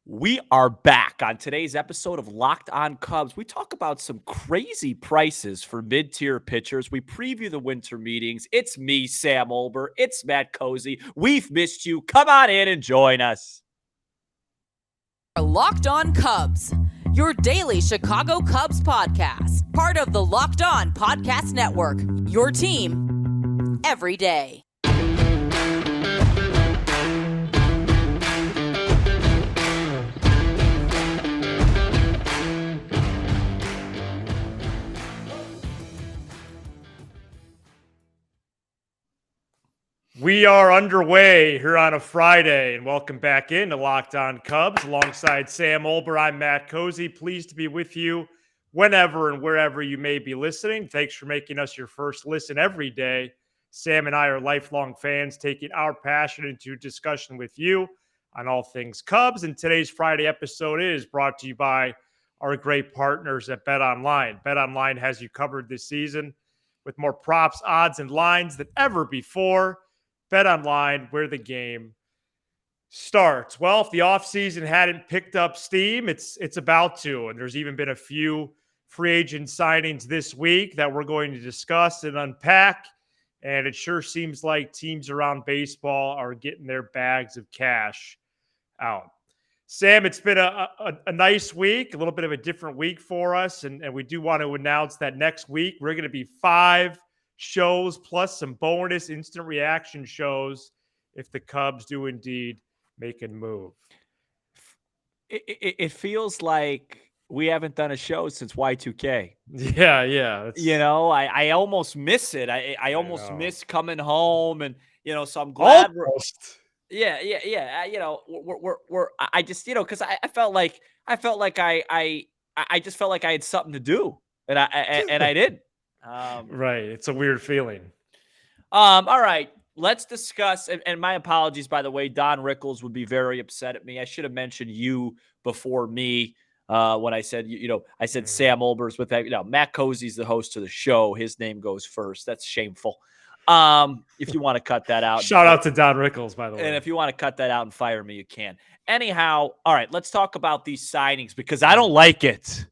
We are back on today's episode of Locked On Cubs. We talk about some crazy prices for mid-tier pitchers. We preview the winter meetings. It's me, Sam Olber. It's Matt Cozy. We've missed you. Come on in and join us. Locked On Cubs, your daily Chicago Cubs podcast. Part of the Locked On Podcast Network, your team every day. We are underway here on a Friday, and welcome back into Locked On Cubs alongside Sam Olber. I'm Matt Cozy. Pleased to be with you whenever and wherever you may be listening. Thanks for making us your first listen every day. Sam and I are lifelong fans, taking our passion into discussion with you on all things Cubs. And today's Friday episode is brought to you by our great partners at BetOnline. BetOnline has you covered this season with more props, odds, and lines than ever before. BetOnline, where the game starts. Well, if the offseason hadn't picked up steam, it's about to. And there's even been a few free agent signings this week that we're going to discuss and unpack. And it sure seems like teams around baseball are getting their bags of cash out. Sam, it's been a nice week, a little bit of a different week for us. And we do want to announce that next week we're going to be 5 shows plus some bonus instant reaction shows if the Cubs do indeed make a move. It feels like we haven't done a show since Y2K. Yeah. I almost miss it. I almost miss coming home, and so I'm glad Almost. Yeah. I just because I felt like I just felt like I had something to do, and I did. Right. It's a weird feeling. All right. Let's discuss, and my apologies, by the way. Don Rickles would be very upset at me. I should have mentioned you before me when I said, I said Sam Olber's with that. Matt Cozy's the host of the show. His name goes first. That's shameful. If you want to cut that out. Shout out to Don Rickles, by the way. And if you want to cut that out and fire me, you can. Anyhow, all right, let's talk about these signings because I don't like it.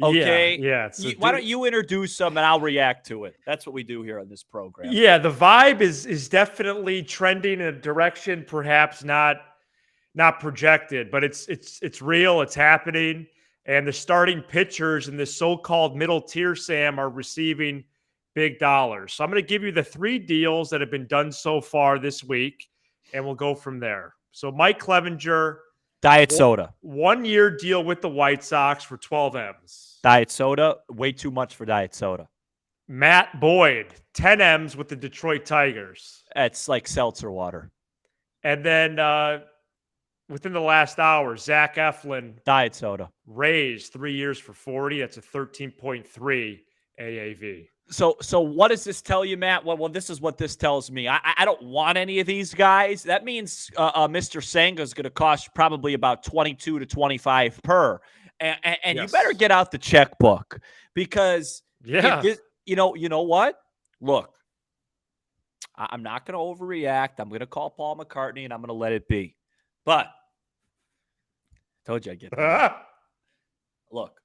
Okay. Yeah. Why don't you introduce them and I'll react to it? That's what we do here on this program. Yeah, the vibe is definitely trending in a direction perhaps not projected, but it's real, it's happening, and the starting pitchers in the so-called middle tier, Sam, are receiving big dollars. So I'm going to give you the 3 deals that have been done so far this week, and we'll go from there. So Mike Clevenger, Diet soda. 1-year deal with the White Sox for 12 M's. Diet soda, way too much for diet soda. Matt Boyd, 10 M's with the Detroit Tigers. It's like seltzer water. And then within the last hour, Zach Eflin, diet soda. Raised 3 years for 40. That's a 13.3 AAV. So what does this tell you, Matt? Well, this is what this tells me. I don't want any of these guys. That means Mr. Senga is going to cost probably about 22 to 25 per. And yes, you better get out the checkbook because you know what? Look, I'm not going to overreact. I'm going to call Paul McCartney and I'm going to let it be. But I told you I'd get that. Look,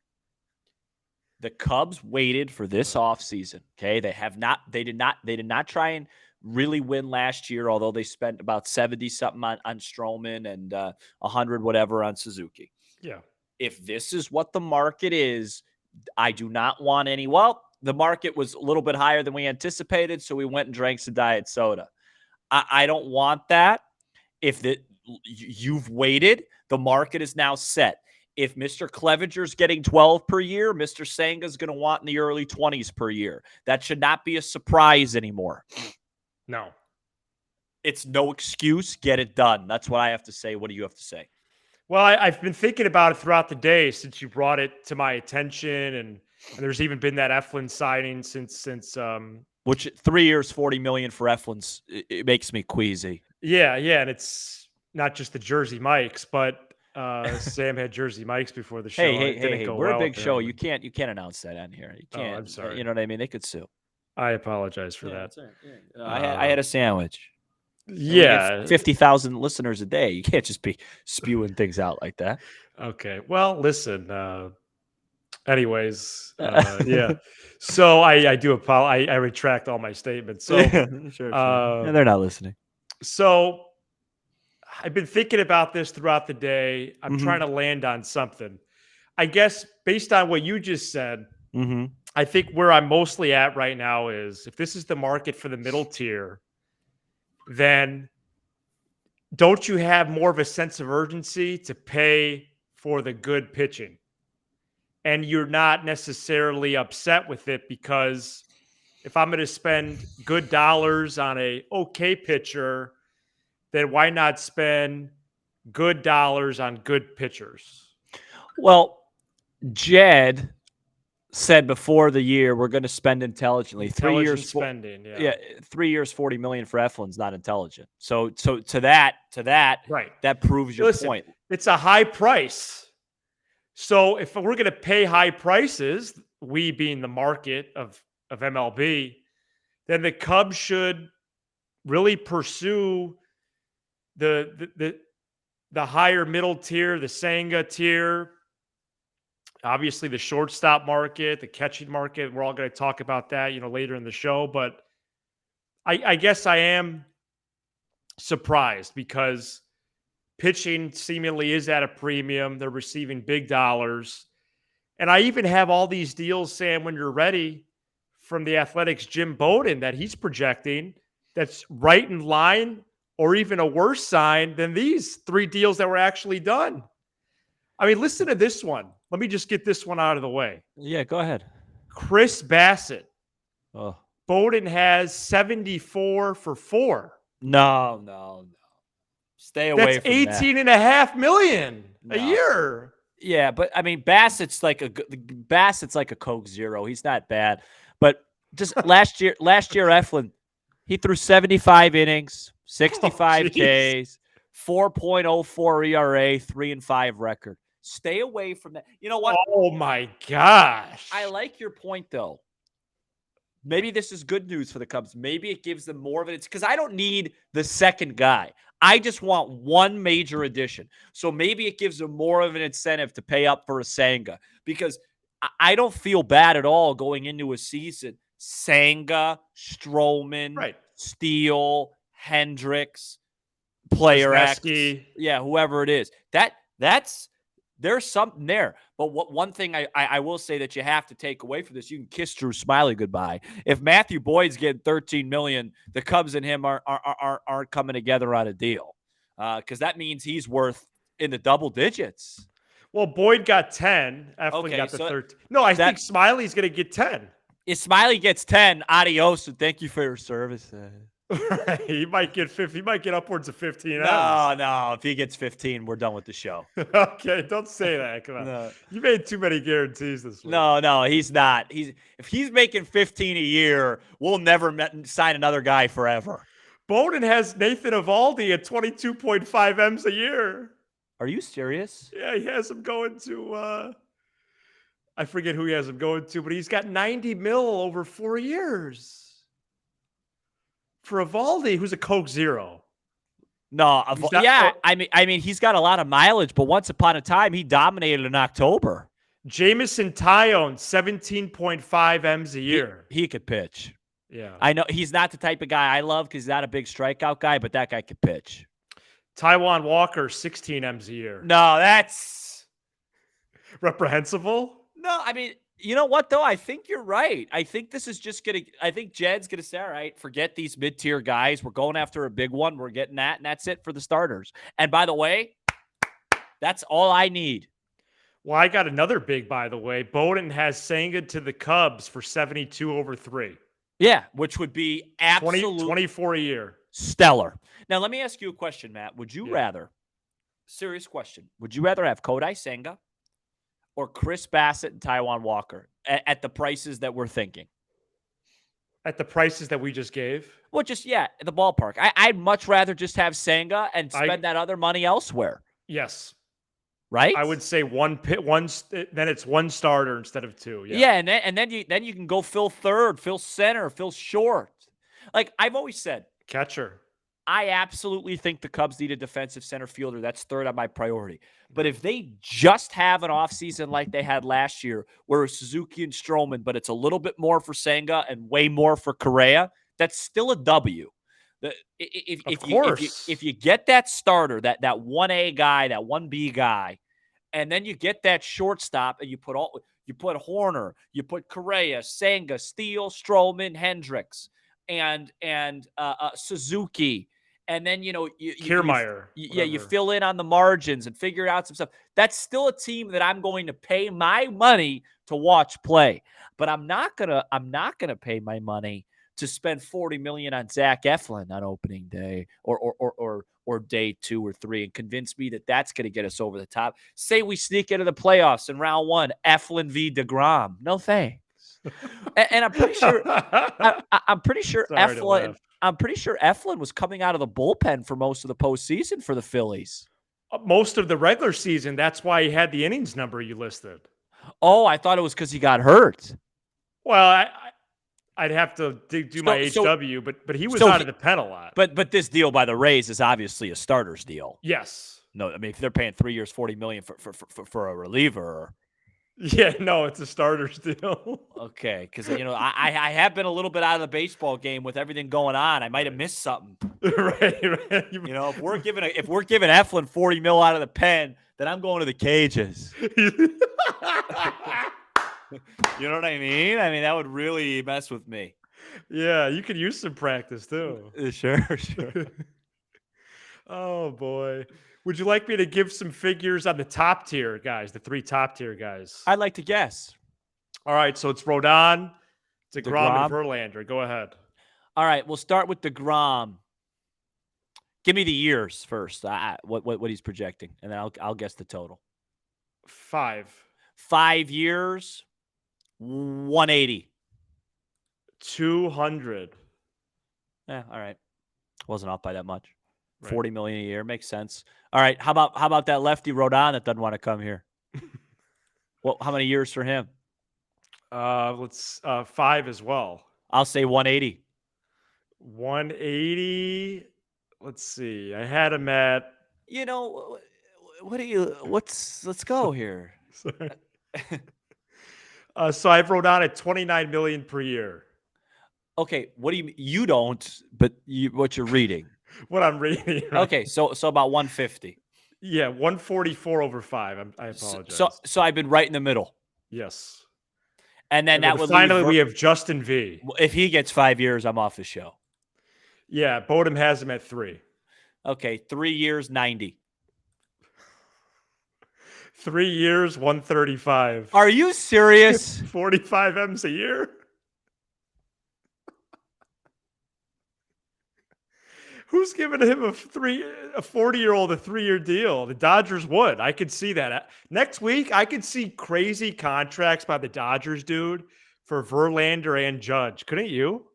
the Cubs waited for this offseason. Okay, they did not try and really win last year, although they spent about 70 something on Stroman and 100 whatever on Suzuki. Yeah. If this is what the market is, I do not want any. Well, the market was a little bit higher than we anticipated, so we went and drank some diet soda. I don't want that. If you've waited, the market is now set. If Mr. Clevenger's getting 12 per year, Mr. Senga's going to want in the early 20s per year. That should not be a surprise anymore. No. It's no excuse. Get it done. That's what I have to say. What do you have to say? Well, I've been thinking about it throughout the day since you brought it to my attention, and there's even been that Eflin signing since which 3 years, $40 million for Eflin's. It makes me queasy. Yeah, and it's not just the Jersey Mikes, but Sam had Jersey Mikes before the show. Hey, we're a big show. You can't announce that on here. You can't. Oh, I'm sorry. You know what I mean? They could sue. I apologize for that. I had a sandwich. Yeah. 50,000 listeners a day. You can't just be spewing things out like that. Okay. Well, listen. Anyways, yeah. So I do apologize. I retract all my statements. So, Sure. uh, Yeah, they're not listening. so I've been thinking about this throughout the day. I'm Mm-hmm. trying to land on something. I guess based on what you just said, Mm-hmm. I think where I'm mostly at right now is if this is the market for the middle tier, then don't you have more of a sense of urgency to pay for the good pitching? And you're not necessarily upset with it because if I'm going to spend good dollars on a okay pitcher, then why not spend good dollars on good pitchers? Well, Jed said before the year we're going to spend intelligently. 3 years Intelligent for spending, yeah. yeah, 3 years, 40 million for Eflin's not intelligent. So to that Right. that proves your Listen, point. it's a high price. So if we're going to pay high prices, we being the market of MLB, then the Cubs should really pursue the higher middle tier, the Senga tier, obviously the shortstop market, the catching market. We're all going to talk about that, later in the show. But I guess I am surprised because pitching seemingly is at a premium. They're receiving big dollars. And I even have all these deals, Sam, when you're ready, from the Athletics' Jim Bowden that he's projecting that's right in line or even a worse sign than these 3 deals that were actually done. I mean, listen to this one. Let me just get this one out of the way. Yeah, go ahead. Chris Bassett. Oh. Bowden has 74 for 4. No. Stay away That's from 18.5 million a No. year. Yeah, but I mean Bassett's like a Coke Zero. He's not bad. But just last year Eflin, he threw 75 innings, 65 Ks, 4.04 ERA, 3-5 record. Stay away from that. You know what? Oh my gosh. I like your point though. Maybe this is good news for the Cubs. Maybe it gives them more of it. It's because I don't need the second guy. I just want one major addition. So maybe it gives them more of an incentive to pay up for a Senga because I don't feel bad at all going into a season. Senga, Stroman, Right. Steele, Hendricks, player X, Wesneski. yeah, whoever it is. That's there's something there. But one thing I will say that you have to take away from this, you can kiss Drew Smiley goodbye. If Matthew Boyd's getting $13 million, the Cubs and him aren't coming together on a deal because that means he's worth in the double digits. Well, Boyd got 10. Eflin got the 13. No, I think Smiley's going to get 10. If Smiley gets 10, adios, and thank you for your service. He might get 50. He might get upwards of 15. No. If he gets 15, we're done with the show. Okay, don't say that. Come on. No. You made too many guarantees this week. No, he's not. If he's making 15 a year, we'll never sign another guy forever. Bowden has Nathan Eovaldi at 22.5 M's a year. Are you serious? Yeah, he has him going to I forget who he has him going to, but he's got 90 mil over 4 years. For Eovaldi, who's a Coke Zero. No, I mean, he's got a lot of mileage, but once upon a time, he dominated in October. Jamison Tyone, 17.5 M's a year. He could pitch. Yeah. I know he's not the type of guy I love because he's not a big strikeout guy, but that guy could pitch. Taijuan Walker, 16 M's a year. No, that's reprehensible. No, I mean, you know what, though? I think you're right. I think this is just going to – I think Jed's going to say, all right, forget these mid-tier guys. We're going after a big one. We're getting that, and that's it for the starters. And by the way, that's all I need. Well, I got another big, by the way. Bowden has Senga to the Cubs for 72 over 3. Yeah, which would be absolutely 24 a year. Stellar. Now, let me ask you a question, Matt. Would you rather – serious question. Would you rather have Kodai Senga or Chris Bassett and Taijuan Walker at the prices that we're thinking? At the prices that we just gave? Well, just, the ballpark. I'd much rather just have Senga and spend that other money elsewhere. Yes. Right? I would say then it's one starter instead of 2. Yeah, and then you can go fill third, fill center, fill short. Like I've always said. Catcher. I absolutely think the Cubs need a defensive center fielder. That's third on my priority. But if they just have an offseason like they had last year, where it's Suzuki and Stroman, but it's a little bit more for Senga and way more for Correa, that's still a W. Of course. If you get that starter, that 1A guy, that 1B guy, and then you get that shortstop, and you put Horner, you put Correa, Senga, Steele, Stroman, Hendricks, and Suzuki, and then Kiermaier, you whatever. fill in on the margins and figure out some stuff. That's still a team that I'm going to pay my money to watch play, but I'm not gonna pay my money to spend $40 million on Zach Eflin on opening day or day 2 or 3 and convince me that that's going to get us over the top. Say we sneak into the playoffs in round 1, Eflin v. DeGrom. No thanks. And I'm pretty sure I'm pretty sure Sorry to laugh. Eflin was coming out of the bullpen for most of the postseason for the Phillies. Most of the regular season, that's why he had the innings number you listed. Oh, I thought it was because he got hurt. Well, I'd have to do my HW, but he was out of the pen a lot. But this deal by the Rays is obviously a starter's deal. Yes. No, I mean, if they're paying 3 years, $40 million for a reliever. Yeah, no, it's a starter's deal. Okay, because I have been a little bit out of the baseball game with everything going on. I might have missed something. right. If we're giving Eflin $40 million out of the pen, then I'm going to the cages. You know what I mean? I mean, that would really mess with me. Yeah, you could use some practice too. Sure. Oh boy. Would you like me to give some figures on the top tier guys, the 3 top tier guys? I'd like to guess. All right, so it's Rodon, DeGrom, and Verlander. Go ahead. All right, we'll start with DeGrom. Give me the years first. What he's projecting, and then I'll guess the total. 5. 5 years, 180. 200. Yeah, all right. Wasn't off by that much. Right. $40 million a year makes sense. All right, how about that lefty Rodon that doesn't want to come here? Well, how many years for him? Let's 5 as well. I'll say 180. 180. Let's see. I had him at. Let's go here. Sorry. So I've Rodon at $29 million per year. Okay, what do you mean? You don't, but what you're reading. What I'm reading. Right? Okay, so about 150. Yeah, 144 over 5. I apologize. So I've been right in the middle. Yes. And then that would finally we have Justin V. If he gets 5 years, I'm off the show. Yeah, Bodum has him at 3. Okay, 3 years, 90. 3 years, 135. Are you serious? 45 M's a year? Who's giving him a 40-year-old a 3-year deal? The Dodgers would. I could see that. Next week, I could see crazy contracts by the Dodgers, dude, for Verlander and Judge. Couldn't you?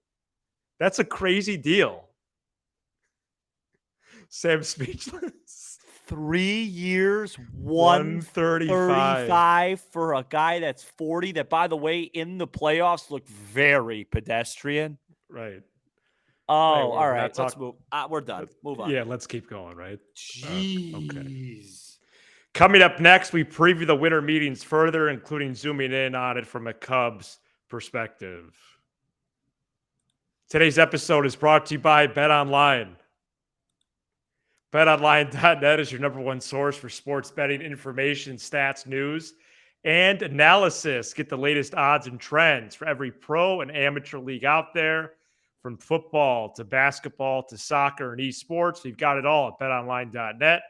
That's a crazy deal. Sam's speechless. 3 years, 135 for a guy that's 40 that, by the way, in the playoffs looked very pedestrian. Right. Oh, all right. Let's move. We're done. Move on. Yeah, let's keep going, right? Jeez. Okay. Coming up next, we preview the winter meetings further, including zooming in on it from a Cubs perspective. Today's episode is brought to you by BetOnline. BetOnline.net is your number one source for sports betting information, stats, news, and analysis. Get the latest odds and trends for every pro and amateur league out there. From football to basketball to soccer and esports, we've got it all at betonline.net.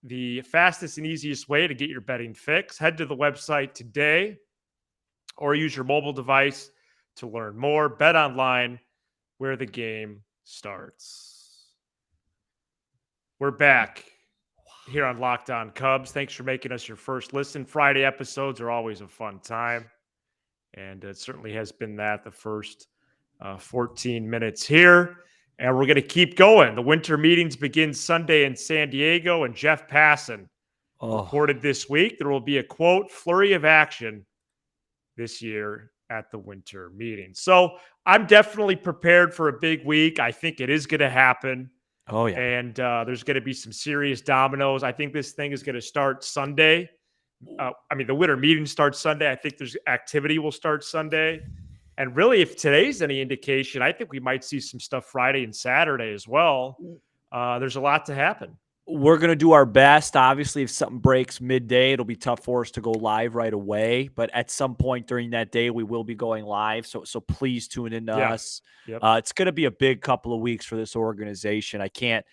The fastest and easiest way to get your betting fix. Head to the website today or use your mobile device to learn more. Bet online, where the game starts. We're back here on Locked On Cubs. Thanks for making us your first listen. Friday episodes are always a fun time, and it certainly has been that the first 14 minutes here, and we're going to keep going. The winter meetings begin Sunday in San Diego, and Jeff Passan reported this week there will be a, quote, flurry of action this year at the winter meeting. So I'm definitely prepared for a big week. I think it is going to happen. Oh, yeah. And there's going to be some serious dominoes. I think this thing is going to start Sunday. The winter meeting starts Sunday. I think there's activity will start Sunday. And really, if today's any indication, I think we might see some stuff Friday and Saturday as well. There's a lot to happen. We're going to do our best. Obviously, if something breaks midday, it'll be tough for us to go live right away. But at some point during that day, we will be going live. So please tune in to us. Yep. It's going to be a big couple of weeks for this organization. I can't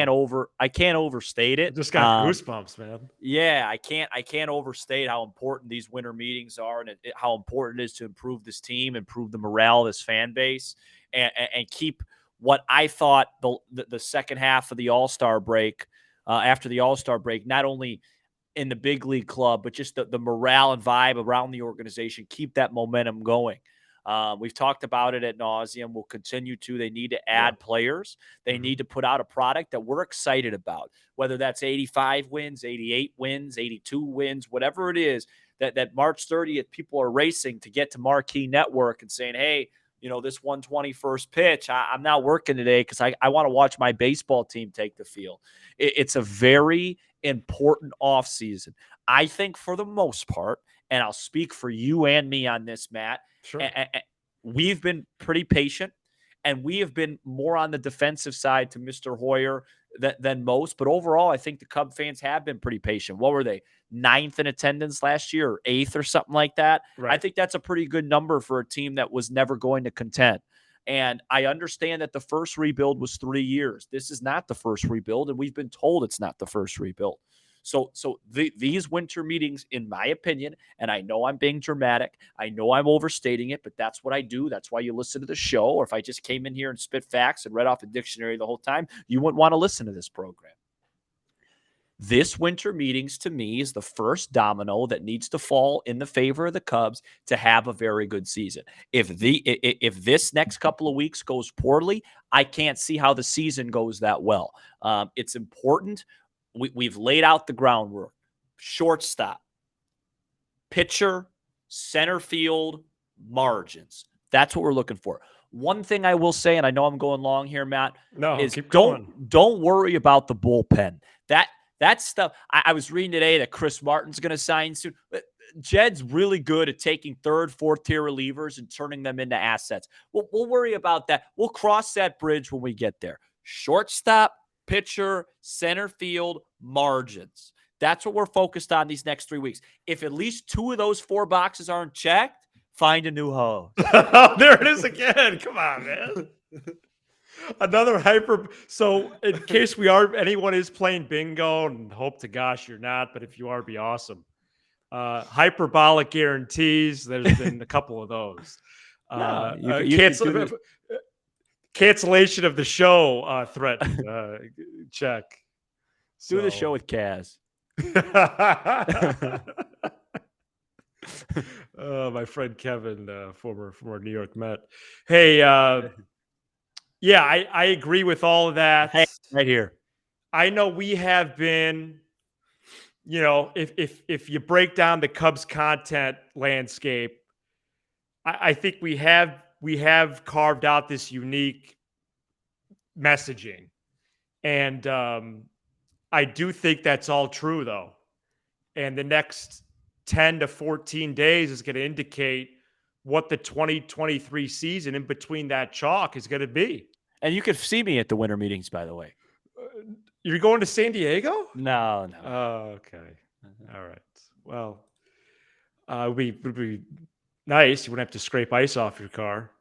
overstate it. I just got goosebumps, man. Yeah, I can't overstate how important these winter meetings are, and how important it is to improve this team, improve the morale of this fan base, and keep what I thought the second half of the All-Star break, after the All-Star break, not only in the big league club, but just the morale and vibe around the organization, keep that momentum going. We've talked about it ad nauseum. We'll continue to. They need to add players. They need to put out a product that we're excited about, whether that's 85 wins, 88 wins, 82 wins, whatever it is, that March 30th, people are racing to get to Marquee Network and saying, hey, this 121st pitch, I'm not working today because I want to watch my baseball team take the field. It's a very important offseason. I think for the most part, and I'll speak for you and me on this, Matt, Sure. we've been pretty patient, and we have been more on the defensive side to Mr. Hoyer than most. But overall, I think the Cub fans have been pretty patient. What were they, 9th in attendance last year, or 8th or something like that? Right. I think that's a pretty good number for a team that was never going to contend. And I understand that the first rebuild was 3 years. This is not the first rebuild, and we've been told it's not the first rebuild. So these winter meetings, in my opinion, and I know I'm being dramatic, I know I'm overstating it, but that's what I do. That's why you listen to the show. Or if I just came in here and spit facts and read off a dictionary the whole time, you wouldn't want to listen to this program. This winter meetings, to me, is the first domino that needs to fall in the favor of the Cubs to have a very good season. If this next couple of weeks goes poorly, I can't see how the season goes that well. It's important. We've laid out the groundwork. Shortstop, pitcher, center field, margins. That's what we're looking for. One thing I will say, and I know I'm going long here, Matt, is keep going. Don't worry about the bullpen. That stuff. I was reading today that Chris Martin's going to sign soon. Jed's really good at taking third, fourth tier relievers and turning them into assets. We'll worry about that. We'll cross that bridge when we get there. Shortstop, pitcher, center field, margins. That's what we're focused on these next 3 weeks. If at least 2 of those 4 boxes aren't checked, find a new host. There it is again. Come on, man. Another hyper. So in case anyone is playing bingo, and hope to gosh you're not, but if you are, be awesome. Hyperbolic guarantees. There's been a couple of those. Cancellation of the show threatened. Check. Do the show with Kaz. My friend Kevin, former New York Met. Hey, yeah, I agree with all of that. Hey, right here. I know we have been, if you break down the Cubs content landscape, I think we have carved out this unique messaging. And I do think that's all true, though. And the next 10 to 14 days is going to indicate what the 2023 season in between that chalk is going to be. And you can see me at the winter meetings, by the way. You're going to San Diego? No. Oh, okay. All right. Well, it would be nice. You wouldn't have to scrape ice off your car.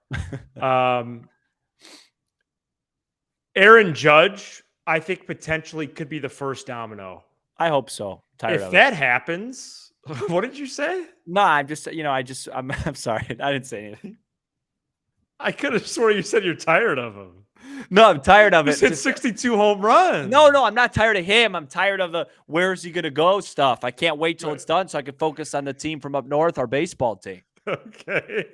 Aaron Judge, I think potentially could be the first domino. I hope so. If that happens, what did you say? No, I'm just, I'm sorry. I didn't say anything. I could have sworn you said you're tired of him. No, I'm tired of it. He hit 62 home runs. No, I'm not tired of him. I'm tired of the where's he going to go stuff. I can't wait till it's done so I can focus on the team from up north, our baseball team. Okay.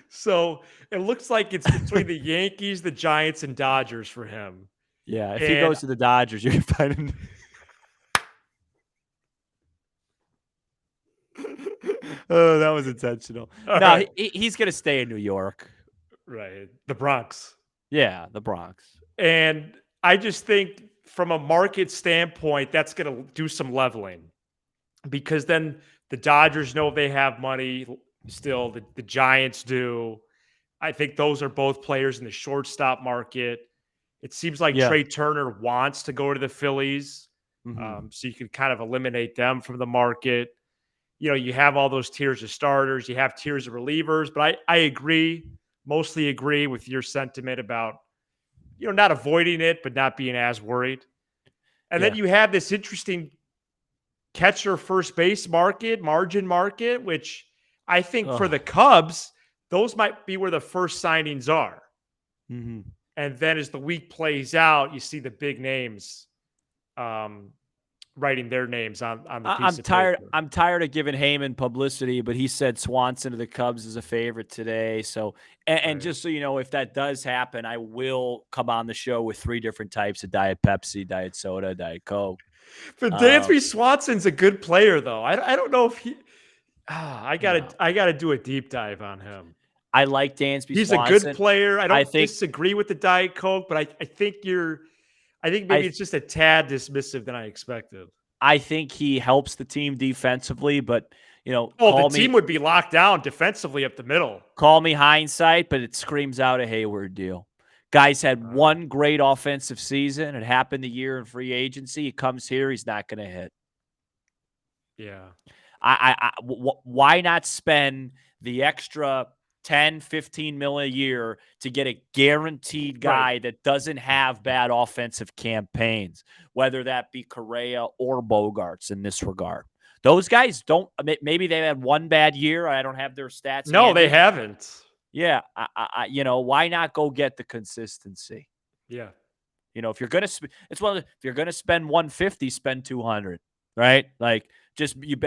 So it looks like it's between the Yankees, the Giants, and Dodgers for him. Yeah, if he goes to the Dodgers, you can find him. Oh, that was intentional. No, he's going to stay in New York. Right. The Bronx. Yeah, the Bronx. And I just think from a market standpoint, that's going to do some leveling because then the Dodgers know they have money still. The Giants do. I think those are both players in the shortstop market. It seems like Yeah. Trey Turner wants to go to the Phillies. Mhm. So you can kind of eliminate them from the market. You have all those tiers of starters, you have tiers of relievers, but I agree, mostly agree with your sentiment about, not avoiding it, but not being as worried. And then Yeah. you have this interesting catcher first base margin market, which I think for the Oh. Cubs, those might be where the first signings are. Mhm. And then as the week plays out, you see the big names um, writing their names on the piece I'm of tired. paper. I'm tired of giving Heyman publicity, but he said Swanson to the Cubs is a favorite today. So, and Right. just so you know, if that does happen, I will come on the show with 3 different types of Diet Pepsi, Diet Soda, Diet Coke. But Uh, Dansby Swanson's a good player, though. I don't know if he. no, I gotta do a deep dive on him. I like Dansby He's a good Swanson. player. I I don't think disagree with the Diet Coke, but I think maybe I it's just a tad dismissive than I expected. I think he helps the team defensively, but Oh, the team would be locked down defensively up the middle. call me hindsight, but it screams out a Hayward deal. Guys had one great offensive season. It happened the year in free agency. He comes here, he's not going to hit. Yeah. Why not spend the extra 10, 15 mil a year to get a guaranteed guy Right. that doesn't have bad offensive campaigns, whether that be Correa or Bogarts in this regard? Those guys don't, maybe they had one bad year. I don't have their stats No, they handy. haven't. Yeah. Why not go get the consistency? Yeah. If you're gonna, if you're gonna spend 150, spend 200, right? Like, just you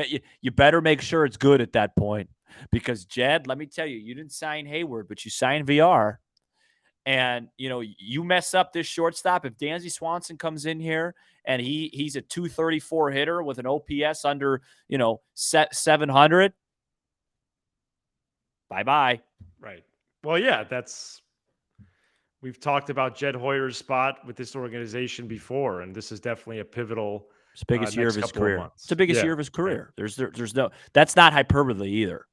better make sure it's good at that point. Because Jed, let me tell you, you didn't sign Hayward, but you signed VR, and you mess up this shortstop. If Dansby Swanson comes in here and he's a 234 hitter with an OPS under 700, bye bye. Right. Well, yeah, we've talked about Jed Hoyer's spot with this organization before, and this is definitely a pivotal It's the biggest year of next his couple of career. It's months. the biggest Yeah. year of his Right. career. There's no, that's not hyperbole either.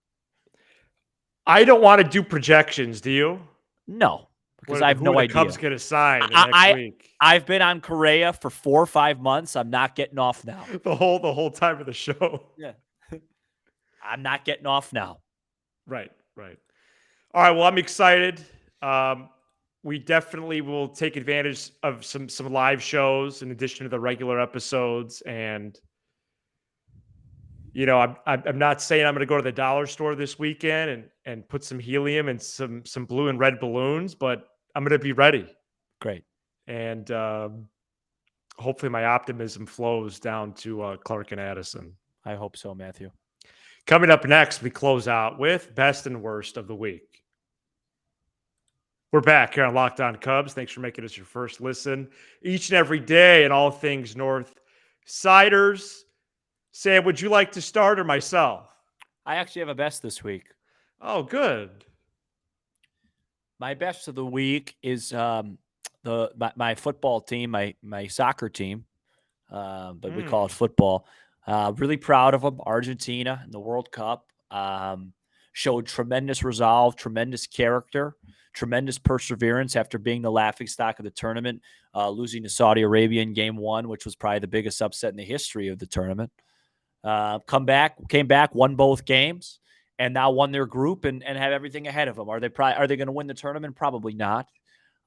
I don't want to do projections. Do you? No, because I have Who no are the idea. Cubs going to sign in the next I week? I've been on Correa for 4 or 5 months. I'm not getting off now. The whole time of the show. Yeah. I'm not getting off now. Right. All right. Well, I'm excited. We definitely will take advantage of some live shows in addition to the regular episodes. And I'm not saying I'm going to go to the dollar store this weekend and put some helium and some blue and red balloons, but I'm going to be ready. Great. And hopefully my optimism flows down to Clark and Addison. I hope so, Matthew. Coming up next, we close out with best and worst of the week. We're back here on Locked On Cubs. Thanks for making us your first listen each and every day and all things North Siders. Sam, would you like to start or myself? I actually have a best this week. Oh, good. My best of the week is my football team, my soccer team, but we call it football. Really proud of them. Argentina in the World Cup showed tremendous resolve, tremendous character, tremendous perseverance after being the laughingstock of the tournament, losing to Saudi Arabia in Game 1, which was probably the biggest upset in the history of the tournament. Came back, won both games, and now won their group and have everything ahead of them. Are they going to win the tournament? Probably not.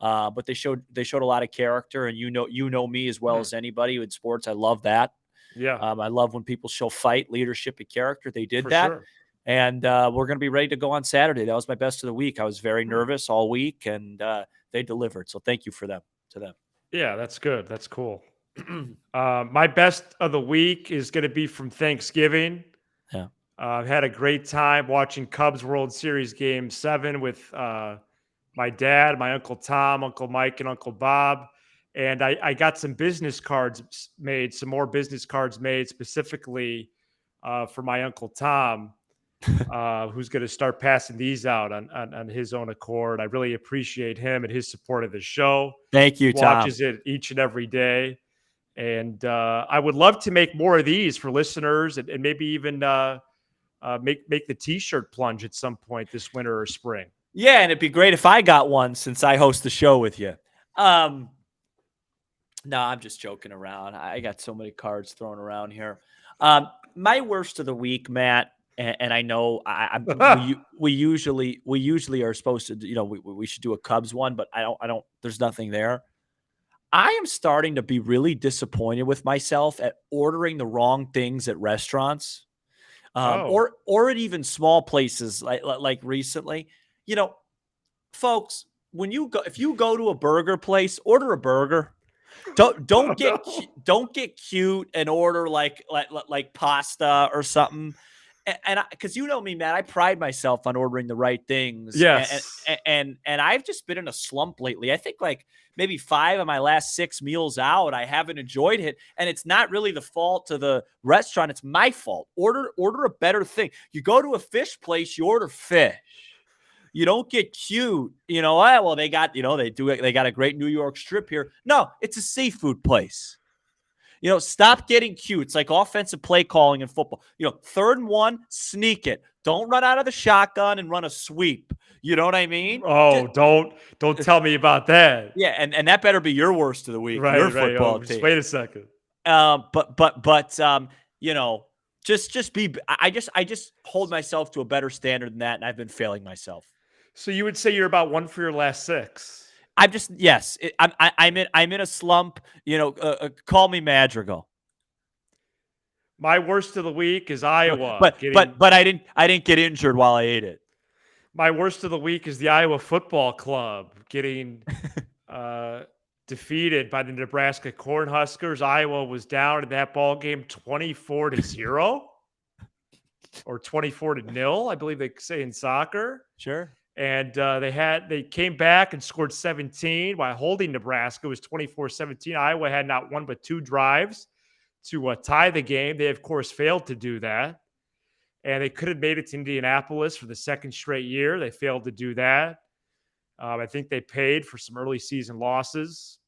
But they showed a lot of character, and you know me as well as anybody in sports. I love that. Yeah. I love when people show fight, leadership, and character. They did For that. sure. And we're going to be ready to go on Saturday. That was my best of the week. I was very nervous all week, and they delivered. So thank you to them. Yeah, that's good. That's cool. My best of the week is going to be from Thanksgiving. Yeah. I've had a great time watching Cubs World Series Game 7 with my dad, my Uncle Tom, Uncle Mike, and Uncle Bob. And I got some business cards made, some more business cards made specifically for my Uncle Tom. who's going to start passing these out on his own accord. I really appreciate him and his support of the show. Thank you, Tom. Watches it each and every day. And I would love to make more of these for listeners and maybe even make the T-shirt plunge at some point this winter or spring. Yeah, and it'd be great if I got one since I host the show with you. No, I'm just joking around. I got so many cards thrown around here. My worst of the week, Matt, and I know we usually are supposed to, we should do a Cubs one, but I don't. There's nothing there. I am starting to be really disappointed with myself at ordering the wrong things at restaurants, or at even small places like recently. Folks, if you go to a burger place, order a burger. Don't get cute and order like pasta or something. And because you know me, Matt, I pride myself on ordering the right things. Yes. And I've just been in a slump lately. I think like maybe 5 of my last 6 meals out, I haven't enjoyed it. And it's not really the fault of the restaurant. It's my fault. Order a better thing. You go to a fish place, you order fish. You don't get cute. Well, they got, they got a great New York strip here. No, it's a seafood place. Stop getting cute. It's like offensive play calling in football. 3rd and 1, sneak it. Don't run out of the shotgun and run a sweep. You know what I mean? Oh, don't tell me about that. Yeah, and that better be your worst of the week. Right, your right. football team. Just wait a second. Just be. I just hold myself to a better standard than that, and I've been failing myself. So you would say you're about 1 for your last 6. I'm in a slump. Call me Madrigal. My worst of the week is Iowa. But I didn't get injured while I ate it. My worst of the week is the Iowa Football Club getting defeated by the Nebraska Cornhuskers. Iowa was down in that ball game 24-0 or 24-0, I believe they say in soccer. Sure. And they came back and scored 17 while holding Nebraska. It was 24-17. Iowa had not one but 2 drives to tie the game. They, of course, failed to do that. And they could have made it to Indianapolis for the 2nd straight year. They failed to do that. I think they paid for some early season losses.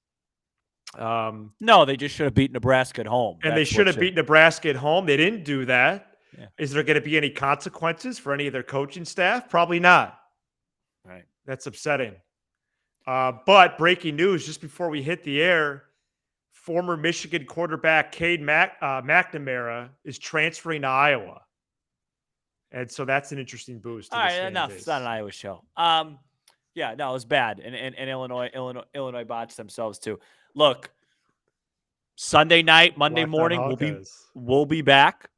No, they just should have beat Nebraska at home. And they should have beat Nebraska at home. They didn't do that. Yeah. Is there going to be any consequences for any of their coaching staff? Probably not. Right. That's upsetting. But breaking news just before we hit the air, former Michigan quarterback Cade McNamara is transferring to Iowa. And so that's an interesting boost. All right, enough. It's not an Iowa show. Yeah, no, it was bad. And Illinois botched themselves too. Look, Sunday night, Monday morning, we'll be back.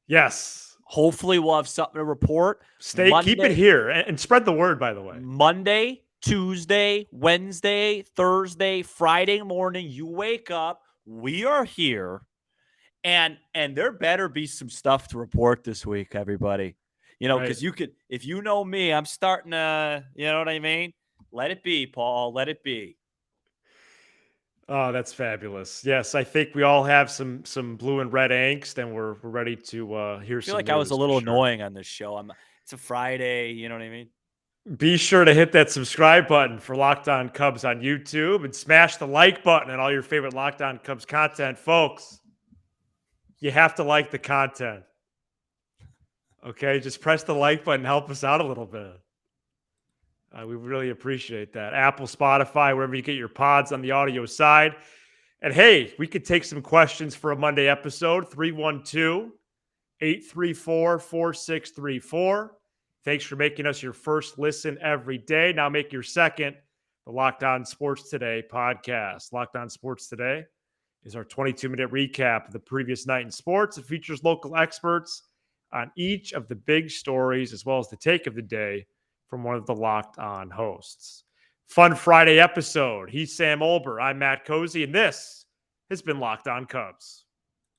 Yes. Hopefully we'll have something to report. Keep it here and spread the word, by the way. Monday, Tuesday, Wednesday, Thursday, Friday morning, you wake up, we are here, and there better be some stuff to report this week, everybody. Because you could, if you know me, I'm starting to, you know what I mean? Let it be, Paul. Let it be. Oh, that's fabulous. Yes, I think we all have some blue and red angst, and we're ready to hear some. I feel like I was a little annoying on this show. It's a Friday, you know what I mean? Be sure to hit that subscribe button for Locked On Cubs on YouTube and smash the like button and all your favorite Locked On Cubs content. Folks, you have to like the content. Okay, just press the like button, help us out a little bit. We really appreciate that. Apple, Spotify, wherever you get your pods on the audio side. And hey, we could take some questions for a Monday episode, 312-834-4634. Thanks for making us your first listen every day. Now make your second the Locked On Sports Today podcast. Locked On Sports Today is our 22-minute recap of the previous night in sports. It features local experts on each of the big stories as well as the take of the day from one of the Locked On hosts. Fun Friday episode. He's Sam Olber. I'm Matt Cozy, and this has been Locked On Cubs.